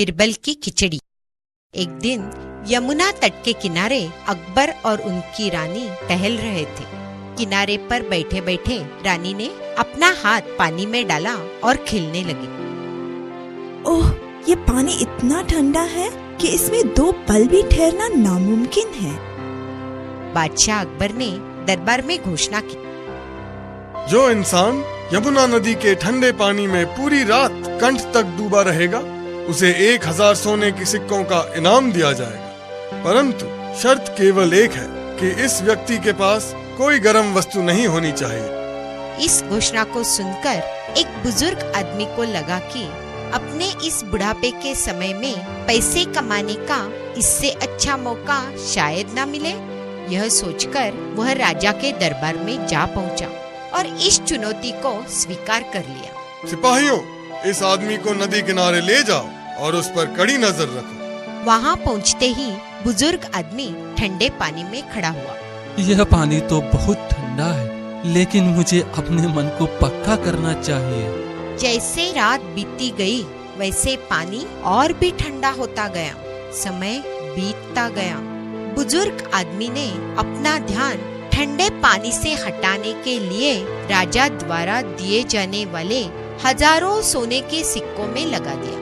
बिरबल की खिचड़ी। एक दिन यमुना तट के किनारे अकबर और उनकी रानी टहल रहे थे। किनारे पर बैठे बैठे रानी ने अपना हाथ पानी में डाला और खिलने लगी। ओह, ये पानी इतना ठंडा है कि इसमें 2 पल भी ठहरना नामुमकिन है। बादशाह अकबर ने दरबार में घोषणा की, जो इंसान यमुना नदी के ठंडे पानी में पूरी रात कंठ तक डूबा रहेगा उसे 1000 सोने के सिक्कों का इनाम दिया जाएगा। परंतु शर्त केवल एक है कि इस व्यक्ति के पास कोई गर्म वस्तु नहीं होनी चाहिए। इस घोषणा को सुनकर एक बुजुर्ग आदमी को लगा कि अपने इस बुढ़ापे के समय में पैसे कमाने का इससे अच्छा मौका शायद न मिले। यह सोचकर वह राजा के दरबार में जा पहुंचा और इस चुनौती को स्वीकार कर लिया। सिपाहियों, इस आदमी को नदी किनारे ले जाओ और उस पर कड़ी नजर रखो। वहाँ पहुँचते ही बुजुर्ग आदमी ठंडे पानी में खड़ा हुआ। यह पानी तो बहुत ठंडा है, लेकिन मुझे अपने मन को पक्का करना चाहिए। जैसे रात बीतती गई वैसे पानी और भी ठंडा होता गया। समय बीतता गया। बुजुर्ग आदमी ने अपना ध्यान ठंडे पानी से हटाने के लिए राजा द्वारा दिए जाने वाले हजारों सोने के सिक्कों में लगा दिया।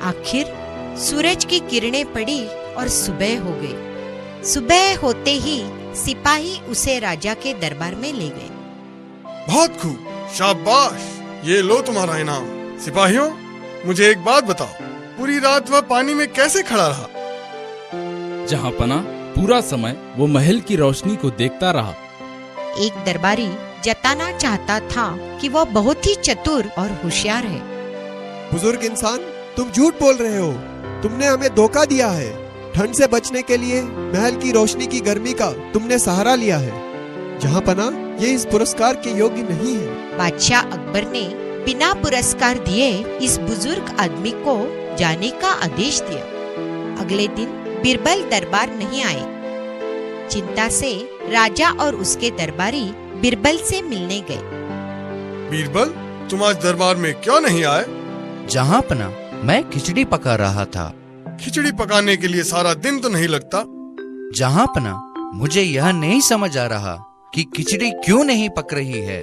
आखिर सूरज की किरणें पड़ी और सुबह हो गई। सुबह होते ही सिपाही उसे राजा के दरबार में ले गए। बहुत खूब, शाबाश, ये लो तुम्हारा इनाम। सिपाहियों, मुझे एक बात बताओ, पूरी रात वह पानी में कैसे खड़ा रहा? जहाँपना, पूरा समय वो महल की रोशनी को देखता रहा। एक दरबारी जताना चाहता था कि वह बहुत ही चतुर और होशियार है। बुजुर्ग इंसान, तुम झूठ बोल रहे हो। तुमने हमें धोखा दिया है। ठंड से बचने के लिए महल की रोशनी की गर्मी का तुमने सहारा लिया है। जहाँपना, ये इस पुरस्कार के योग्य नहीं है। बादशाह अकबर ने बिना पुरस्कार दिए इस बुजुर्ग आदमी को जाने का आदेश दिया। अगले दिन बिरबल दरबार नहीं आए। चिंता से राजा और उसके दरबारी बिरबल से मिलने गए। बीरबल, तुम आज दरबार में क्यों नहीं आए? जहाँपना, मैं खिचड़ी पका रहा था। खिचड़ी पकाने के लिए सारा दिन तो नहीं लगता। जहाँपना, मुझे यह नहीं समझ आ रहा कि खिचड़ी क्यों नहीं पक रही है।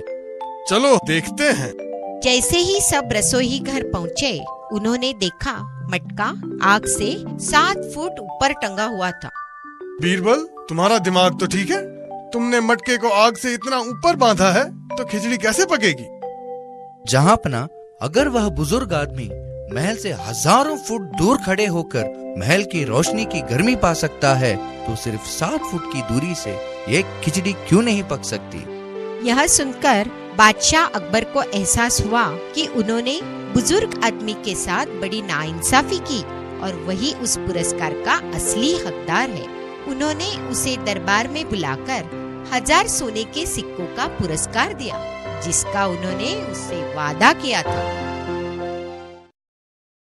चलो देखते हैं। जैसे ही सब रसोई घर पहुँचे, उन्होंने देखा मटका आग से 7 फुट ऊपर टंगा हुआ था। बीरबल, तुम्हारा दिमाग तो ठीक है? तुमने मटके को आग से इतना ऊपर बांधा है तो खिचड़ी कैसे पकेगी? जहाँपना, अगर वह बुजुर्ग आदमी महल से हजारों फुट दूर खड़े होकर महल की रोशनी की गर्मी पा सकता है, तो सिर्फ 7 फुट की दूरी से ये खिचड़ी क्यों नहीं पक सकती? यह सुनकर बादशाह अकबर को एहसास हुआ कि उन्होंने बुजुर्ग आदमी के साथ बड़ी नाइंसाफी की और वही उस पुरस्कार का असली हकदार है। उन्होंने उसे दरबार में बुलाकर 1000 सोने के सिक्कों का पुरस्कार दिया, जिसका उन्होंने उससे वादा किया था।